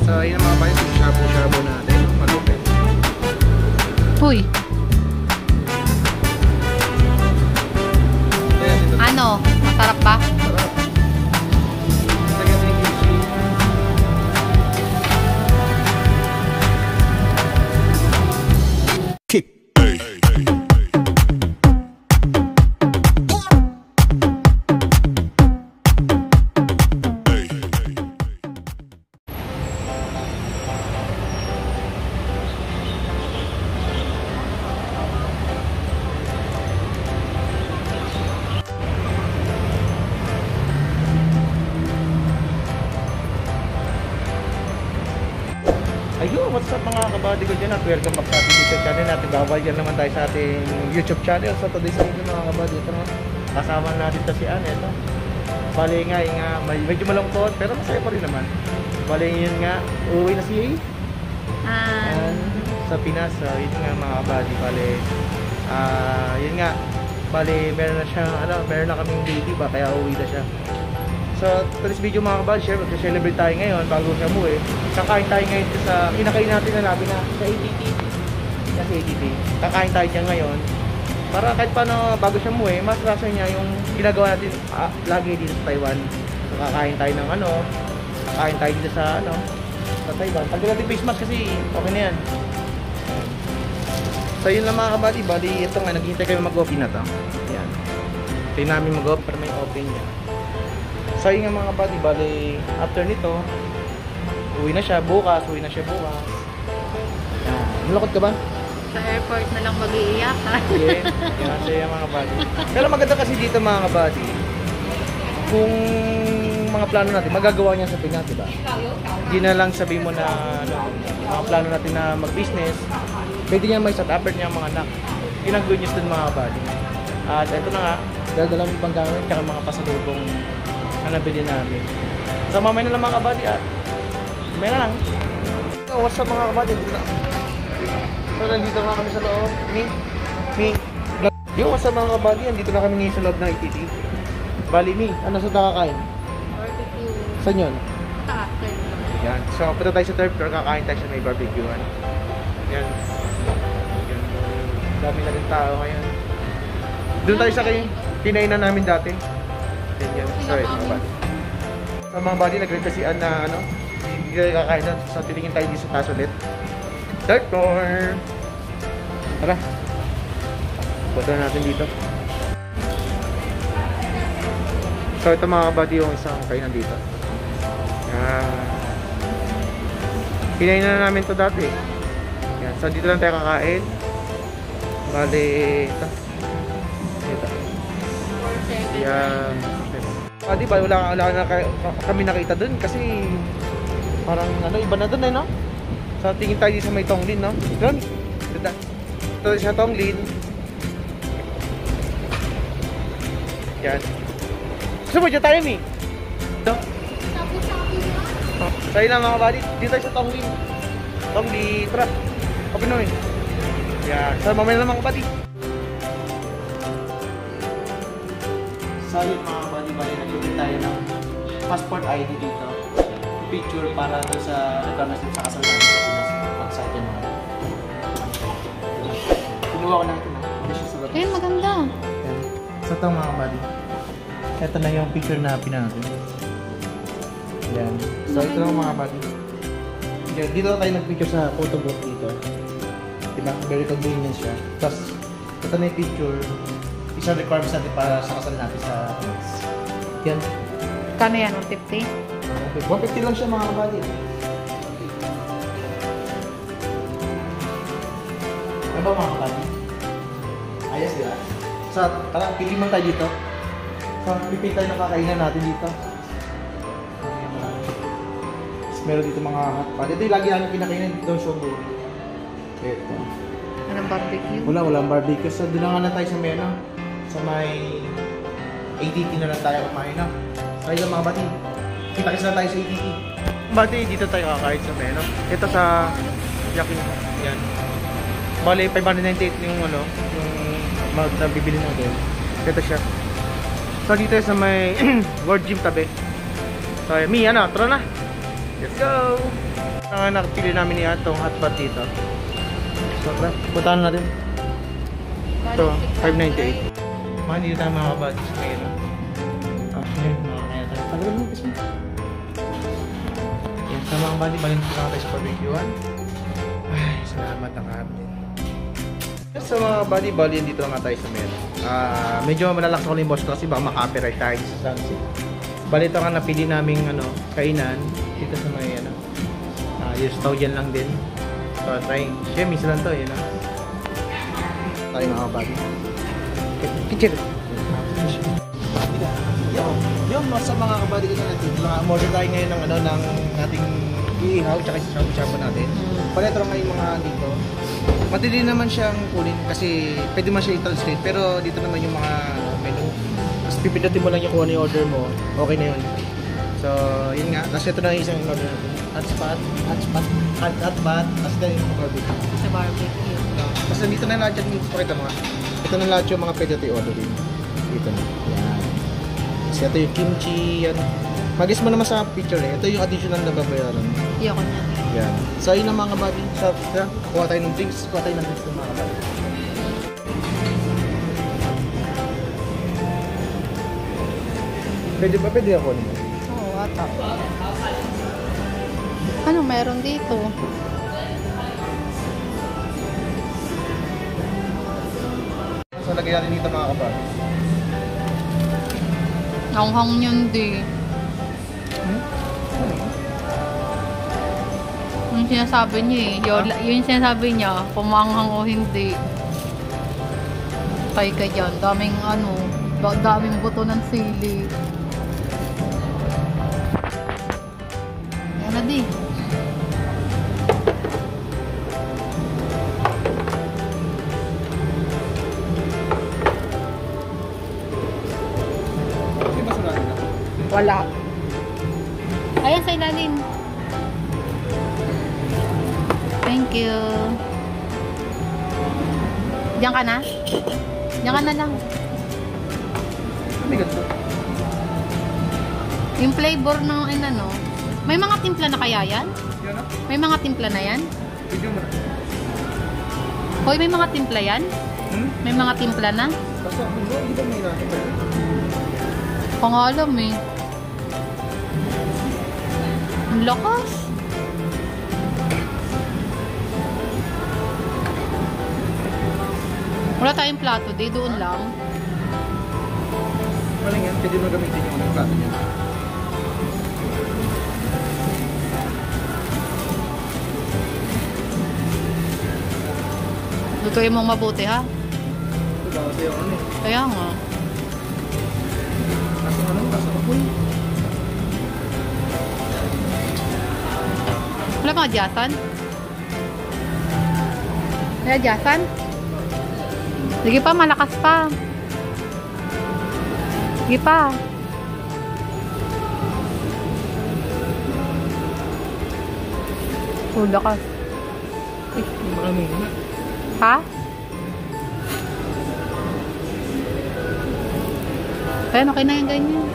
So, yun ang mga bayan, yung shabu-shabu natin. Malupit. Huy. Ano? Masarap ba? Sarap. Lagyan din yung kimchi. Kick. Ayun, what's up mga kabady ko dyan at welcome back sa ating YouTube channel natin. Babay dyan naman tayo sa ating YouTube channel. So today's video mga kabady, ito naman kasama natin ito si Anne. Ito bali nga, medyo malungkot pero masaya pa rin naman. Bali yun nga, uuwi na si sa Pinas. So yun nga mga kabady, bali yun nga, bali meron na siyang meron na kaming baby ba, kaya uuwi na siya. So, today's video mga kabady, mag-celebrate tayo ngayon bago siya umuwi. Kakain tayo ngayon sa kinakain natin na labi na sa ATT. Sa ATT. Kakain tayo dyan ngayon. Para kahit paano bago siya umuwi, mas rasa niya yung ginagawa natin lagi dito sa Taiwan. So, kakain tayo ng kakain tayo dito sa sa Taiwan. Pag natin face mask kasi okay na yan. So, yun lang mga kabady. Bali, ito nga, naghihintay kami mag-open na to. Yan. Tayo namin mag-open para may open niya. So yun nga mga buddy, bali after nito uwi na siya bukas. Malungkot ka ba? Sa airport na lang mag-iiyak ha? Yeah, yan mga buddy. Pero maganda kasi dito mga buddy, kung mga plano natin, magagawa niya sa Pinas, diba? Hindi na lang sabihin mo na mga plano natin na mag-business, pwede niya may set-upper niya mga anak. Yun ang good news dun mga buddy. At ito na nga, dala mo pang gamit tsaka mga pasalubong na nabili namin. So mamaya na lang mga kabady at mamaya na lang. So what's up mga kabady? So nandito na kami sa loob. Yo, what's up mga kabady? Nandito na kami ngayon sa loob ng ATT. Bali ano sa nakakain? Barbecue. Saan yun? Taas. Yan. So punta tayo sa third floor, kakain tayo sa may barbecuean. Yan. Dami na rin tao ngayon. Doon tayo sa kinainan namin dati. Yan. Sorry, mga buddy. So mga buddy, nagregasian na hindi tayo kakain na. So titingin tayo dito sa taas ulit. Third floor. Tara. Punta na natin dito. So ito mga buddy, yung isang kainan dito. Kinain na namin to dati. Yan. So dito lang tayo kakain. Bali, ito. Yan. Di ba wala na kami nakita dun kasi parang iba na dun no? So tingin tayo sa may Tonglin, no? Doon. Ito sa Tonglin. Yan. Gusto mo dyan tayo, Mi? Ito. Sa'yo lang mga buddy. Dito tayo sa Tonglin. Tonglin. Tara. Open mo, Mi. Yan. So mamaya lang mga buddy. So yun mga buddy, nagbibig tayo ng passport ID dito. Picture para doon sa nagkamasin sa kasal natin sa Pinas. Pag-site yun mga. Kinuha ko na ito na. Eh, maganda. So ito mga buddy. Ito na yung picture na pinanatin. Yan. So ito lang mga buddy. Dito tayo nag-picture sa photo booth dito. Diba? Very convenient siya. Tapos ito na yung picture. Isang requirements natin para sa kasal natin sa Pinas. Yan. Kano yan? 150? 150 lang siya mga kabady. Ano ba mga kabady? Ayos diba? So, tara, pili man tayo dito. So, pipili tayo ng kakainan natin dito. Meron dito mga hotpot. Ito yung lagi namin pinakainan dito ng show. Ito. Anong barbecue? Walang barbecue. So, doon na nga tayo sa menu. Sa may ATT na lang tayo kumain, no? So, ayun mga bati. Kita-kits na tayo sa ATT. Bati, dito tayo kakain sa menu. Ito sa Yakin. Yan. Bali, 598 yung yung na bibili natin. Ito siya. So, dito sa may World Gym tabi. So, Mi, tara na. Let's go! Nakapili namin ni Atong hotpot dito. So, puntahan natin. Ito, 598. Mga hindi tayo mga kabadis ngayon. Ngayon, makakaya tayo. Tagal mo kasi. Yan, sa mga kabadis, balin ko lang tayo sa barbecue-an. Ay, salamat ang atin. Sa mga bali dito nga tayo sa meron. Medyo malalaks ako yung boss ko kasi baka maka-copyright tayo sa Sunset. Bali ito nga napili naming kainan dito sa may yung Staudian lang din. So trying. Siya, minsan lang to yun tayo mga kabali. Picture! Yung sa mga kabali ko natin, order tayo ngayon ng ating iihaw tsaka sa shabu-shabu natin. Bali ito nga yung mga dito. Madali naman siyang kunin kasi pwede man siya i-translate pero dito naman yung mga menu. Tapos pipindutin mo lang yung kung ano yung order mo, okay na yun. So, yun nga. Tapos ito na yung isang order natin. Hotspot, tapos ganyan yung barbecue. Sa barbecue. Tapos nandito na lahat yung pakita mo nga. Ito na lahat yung mga pwede ito i-order din. Dito na. Yan. Kasi ito yung kimchi, yan. Mag-guess mo naman sa picture eh. Ito yung additional na babayaran. Iyoko niya. Yan. So, yun ang mga buddy. So, kuha tayo ng drinks. Kuha tayo ng drinks ng mga buddy. Pwede ba? Pwede ako nito. Oo, ata. Ano meron dito? So, lagay natin dito mga kabady. Hanghang yun di. Yung sinasabi niya eh. Yung sinasabi niya, pumanghang o hindi. Kay ka dyan. Daming buto ng sili. Yan na di. Wala. Ayan sa ilalim. Thank you. Diyan ka na? Diyan ka na lang. Yung flavor ng may mga timpla na kaya yan? May mga timpla na yan? Video mo na. Hoy, may mga timpla yan? May mga timpla na? Basta, hindi ba may nakita? Pangalam eh. Ang lakas. Wala tayong plato, di doon lang. Maling yan, pwede mo gamitin yung plato niya. Lutuin mong mabuti ha. Ito ba kasi yung Kaya nga. Kaso apoy. Wala mga adyasan? May adyasan? Sige pa, malakas pa. Sige pa. Lakas. Marami na. Ha? Kaya okay na yung ganyan.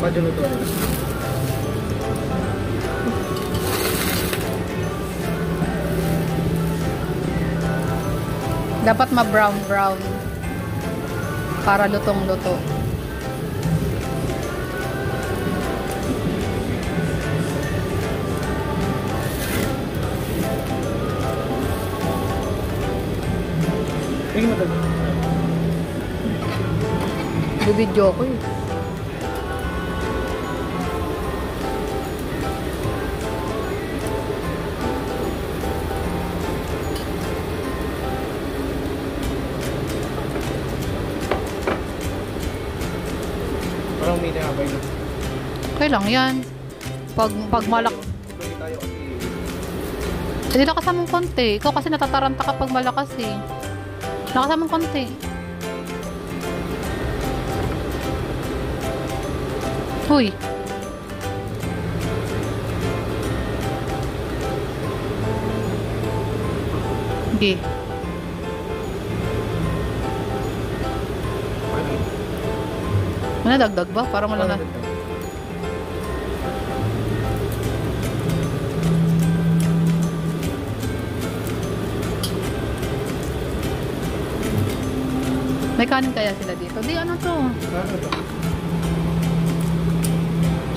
Ba't yung luto nila? Dapat ma-brown-brown para lutong-luto. Tingin mo tayo. Bibidyo ko eh. Parang may nakabay na. Okay lang yan. Pag malak... Pwede tayo kasi... Hindi lakasan mong konti. Ikaw kasi natataranta kapag malakas eh. Lakasan mong konti. Huy. Sige. Ano, dagdag ba? Parang wala na. kanin kaya sila dito? Di ano to? Ano to?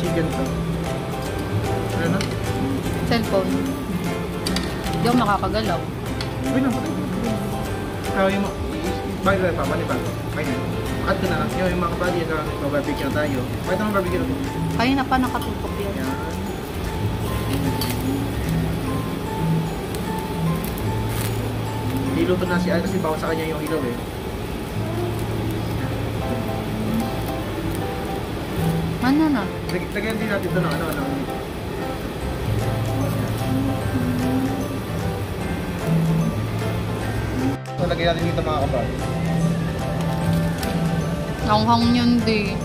Chicken to. Ano? Cellphone. Di ako makakagalaw. Uy, naman. Kaya mo, bagay tayo pa, mali pa. Kaya na. Cut ko na lang. Yung mga kabady, mag-barbecue na tayo. Bakit naman barbecue na to? Kanina pa nakatutok yan. Yan. Niluto na si Al kasi bawal sa kanya yung ilaw eh. Ano na? Lagyan din natin ito ng ano. So, lagyan natin dito mga kabady. Hanghang yun di.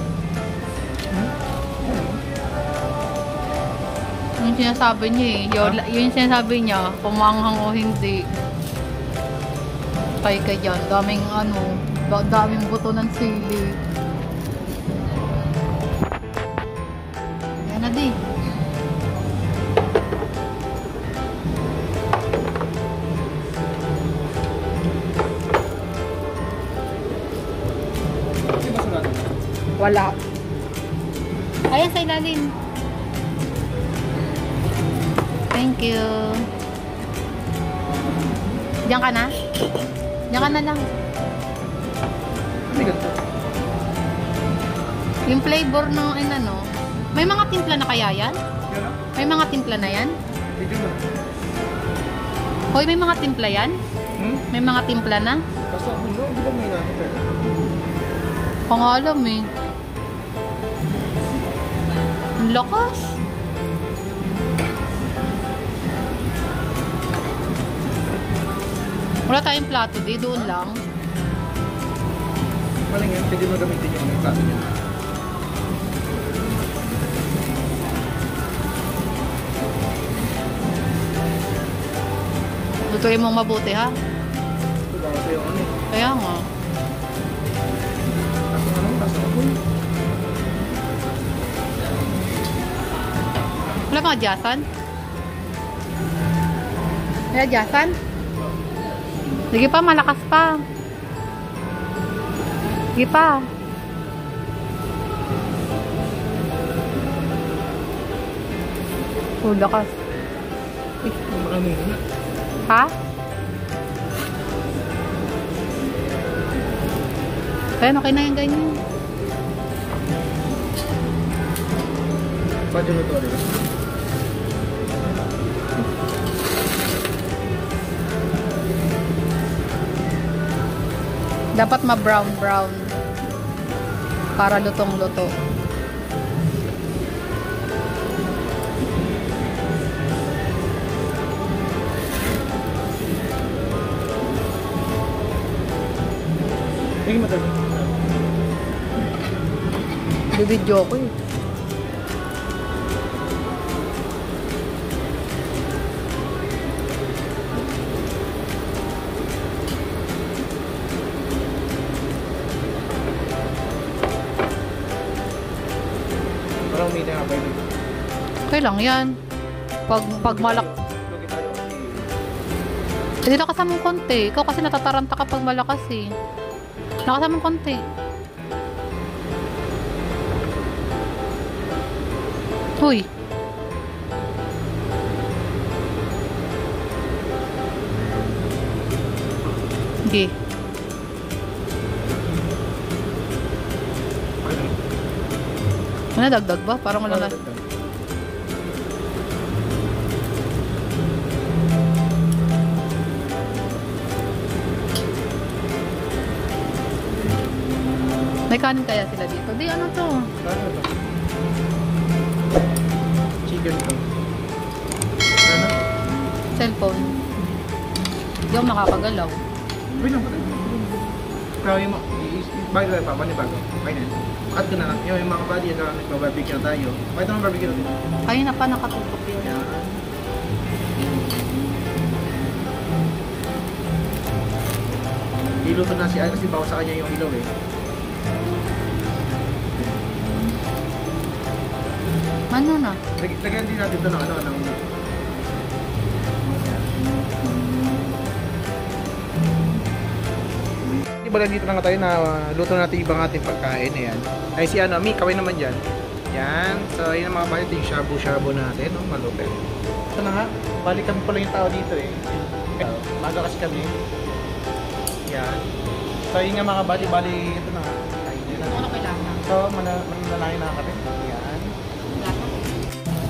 Yung sinasabi niya eh. Yung sinasabi niya, pumanghang o hindi. Patay ka dyan. Daming ano, daming buto ng sili. Yan na di. Di ba sarado? Wala. Ayan sa ilalim. Thank you. Diyan ka na? Diyan ka na lang. Hindi ganito. Yung flavor ng ano, may mga timpla na kaya yan? Yan na? May mga timpla na yan? Video mo. Hoy, may mga timpla yan? May mga timpla na? Basta ano, di ba may natin? Pangalam eh. Ang lakas. Wala tayong plato di, doon lang. Maling yan, pwede mo gamitin yung plato niya. Lutuin mong mabuti ha. Ito ba ito yung ano eh. Kaya nga. Taso ako eh. Wala mga adyasan? May adyasan? Sige pa, malakas pa. Sige pa. Oh, lakas. Marami na. Ha? Kaya okay na yung ganyan. Ba't yung ito rin? Dapat ma-brown-brown para lutong-luto. Sige matalo. Bibidyo ko eh. Parang may na kayo dito. Okay lang yan. Pag malak... Hindi lakas mong konti. Ikaw kasi natataranta kapag malakas eh. Lakas mong konti. Huy. Sige. Ano, dagdag ba? Parang wala na. May kanin kaya sila dito? Di ano to? Ano to? Chicken to. Ano? Cellphone. Di ako makakagalaw. Uy, naman. Kaya mo, bagay tayo pa, mali bago. Kaya na. Cut ko na lang. Yung mga kabady, mag-barbecue na tayo. Bakit naman barbecue na to? Kanina pa nakatutok yun. Yan. Niluto na si Al kasi bawal sa kanya yung ilaw eh. Ano na? Lagyan din natin ito ng ano. Di kabady, bala dito na nga tayo na luto natin ibang ating pagkain. Ayan. Ay si ano, Mi, kawin naman dyan. Yan. So, yun ang mga kabady, yung shabu-shabu natin. Oh, malupit. Ito na nga, balik kami pala yung tao dito eh. Maga kasi kami. Yan. So, yun nga mga kabady, bali, ito na nga. Ano kailangan? So, mananangin na kami. Yan.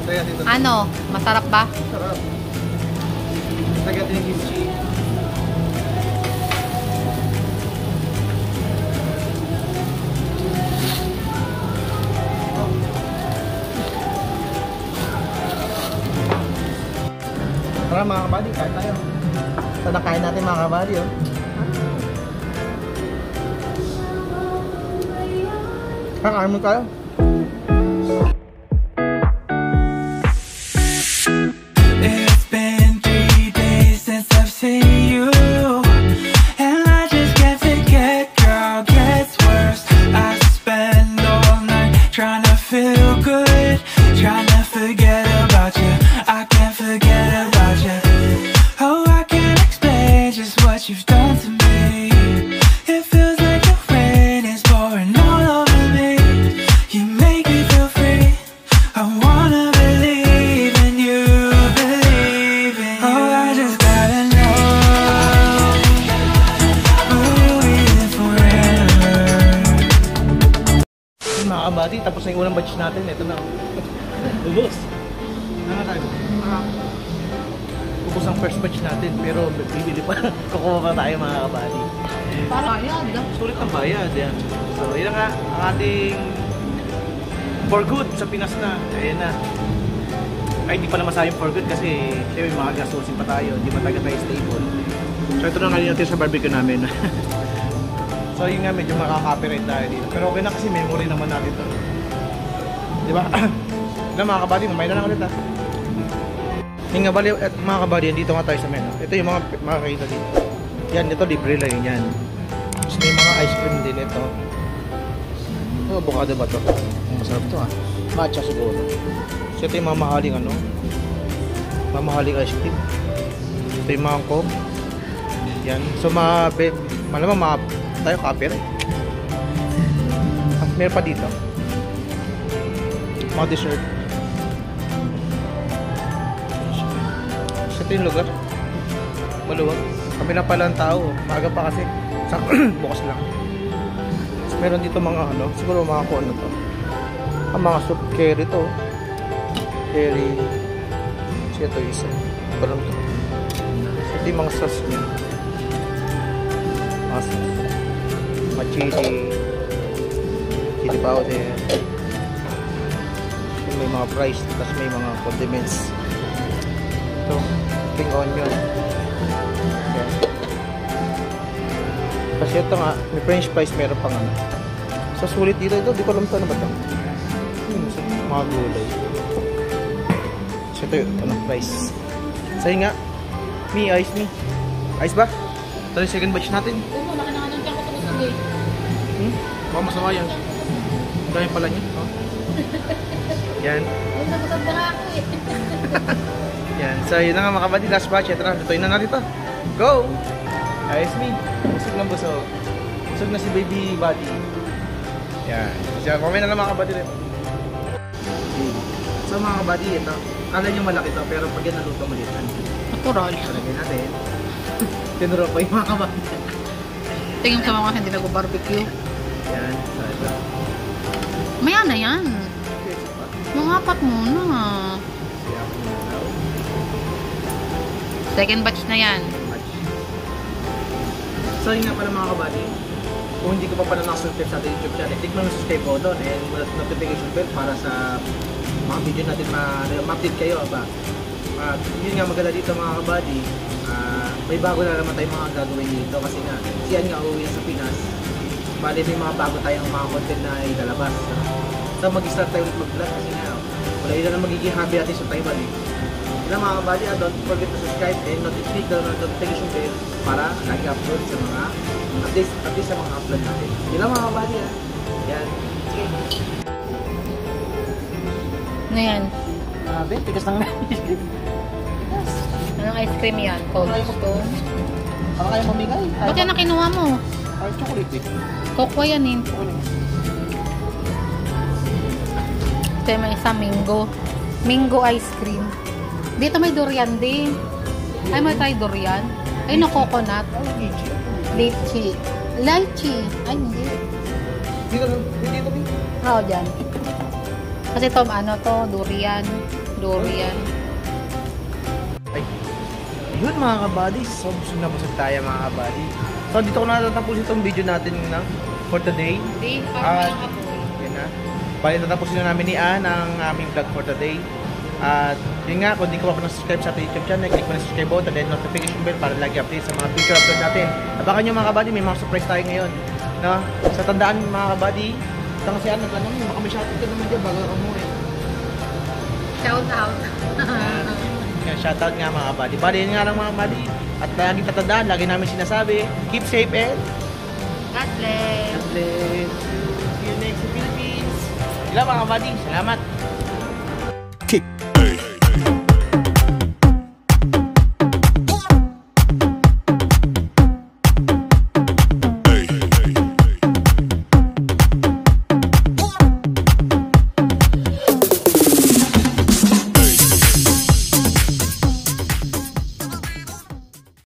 So, yan dito. Ano? Masarap ba? Sarap. Lagyan din yung kimchi. Tara mga kabady, kain tayo. Ito na kain natin mga kabady, oh. Kakain mo tayo. It's been 3 days since I've seen you, and I just can't forget, girl, gets worse. I spend all night trying to feel good, trying to forget about you. I can't forget about you. Oh, I can't explain just what you've done to me. It feels like the rain is pouring all over me. You make me feel free. I wanna believe in you, believe in you. Oh, I just gotta know, will you be there forever? Mga kabady, tapos na yung unang batch natin. Ito na. Ubus. Ano tayo? Ubus ang first batch natin, pero bibili pa. Kukuha pa tayo mga kabady. Para yan. Sulit ang bayad yan. So, yun nga ang ating for good sa Pinas na. Ayan na. Ay, hindi pa na masayang for good kasi syempre mga gastusin pa tayo. Hindi pa tayo stable. So, ito na nga natin sa barbecue namin. So, yun nga medyo makaka-copyright tayo dito. Pero okay na kasi memory naman natin ito. Di ba? Ilan mga kabady, mamay na lang ulit ha. Yung nga bali, mga kabady, dito nga tayo sa menu. Ito yung mga makakita dito. Yan, ito libre lang yun yan. Tapos may mga ice cream din ito. Ito, avocado ba ito? Masarap ito ha. Matcha siguro. So ito yung mga mahaling ano. Mamahaling ice cream. Ito yung mga coke. Yan. So malamang tayo copyright. Meron pa dito. Mga dessert. So ito yung lugar. Maluwag. Kami na pala ang tao. Maaga pa kasi. Bukas lang. So, meron dito mga ano. Siguro mga kung ano to. Ang mga soup curry to. Curry. So ito isa. Parang to. So, ito yung mga sauce niya. Mga sauce. Mga chili. Chili powder. So, may mga fries. Tapos may mga condiments. Ito. Pink onion. Yan. Kasi ito nga, may french fries, meron pang ano. So, sulit dito. Ito, di ko alam ito ano ba ito. Mga gulay. So, ito yung ano, fries. So, yun nga. Mi, ice mi. Ice ba? Ito yung second batch natin. Oo, laki na nga ng tiyan ko tumusog eh. Baka masama yan. Ang dami pala niya. Oh. Yan. Ay, nabutag na ako eh. Yan. So, yun na nga mga kabady. Last batch. Ito na. Lutuin na natin ito. Go! Ayos mi. Busog ng busog. Busog na si baby buddy. Yan. So, mamaya na lang mga kabady rin. So, mga kabady, ito. Kala nyo malaki ito, pero pag yan naluto malitan. Natural. Talagyan natin. Tinuro pa yung mga kabady. Tingin sa mga hindi nag-barbecue. Yan. So, ito. Maya na yan. Yung apat muna. Siya ako na daw. Second batch na yan. So yun nga pala mga kabady, kung hindi ko pa pala nakasubscribe sa ating YouTube channel, click mo yung subscribe ko doon and notification bell para sa mga video natin ma-update kayo ba. At yun nga maganda dito mga kabady, may bago na naman tayong mga gagawin dito kasi nga siyan nga uuwi na sa Pinas. Bali may mga bago tayong mga content na ilalabas. So mag-start tayo ulit mag-vlog kasi nga wala yun na magiging hobby natin sa Taiwan eh. Yun mga kabady, don't forget to subscribe and click the notification bell para nag-upload sa mga updates sa mga upload natin. Yun lang mga kabady ha. Yan. Okay. Ano yan? Grabe, tigas ng ice cream. Anong ice cream yan? Cold Stone? Baka kayo mamigay. Ba't yan na kinuha mo? Ay, chocolate eh. Kokwa yan eh. Ito yung may isa mango. Mango ice cream. Dito may durian din. Ay, may try durian. Ay, no coconut. Lychee. Lychee. Ay, hindi. Dito, dito. Oo, dyan. Kasi ito, ano to, durian. Durian. Ay. Yun mga kabady. So, busog na busog tayo mga kabady. So, dito ko natatapos itong video natin na for today. Hindi, At, parang mga yan na. Bali, tatapusin na namin ni Ann ang aming vlog for today. At yun nga, kung di ka pa na-subscribe sa ating YouTube channel, click mo na subscribe button and notification bell para lagi update sa mga future upload natin. Abangan nyo mga kabady, may mga surprise tayo ngayon. No? Sa tandaan mga kabady, ito kasi ano, baka may shoutout ka naman dyan bago ka umuwi. shout out. Yan, shoutout nga mga kabady. Bali, yun nga lang mga kabady. At lagi tatandaan, lagi namin sinasabi, keep safe and God bless. God bless. See you next sa Philippines. Sila mga kabady, salamat. Kick.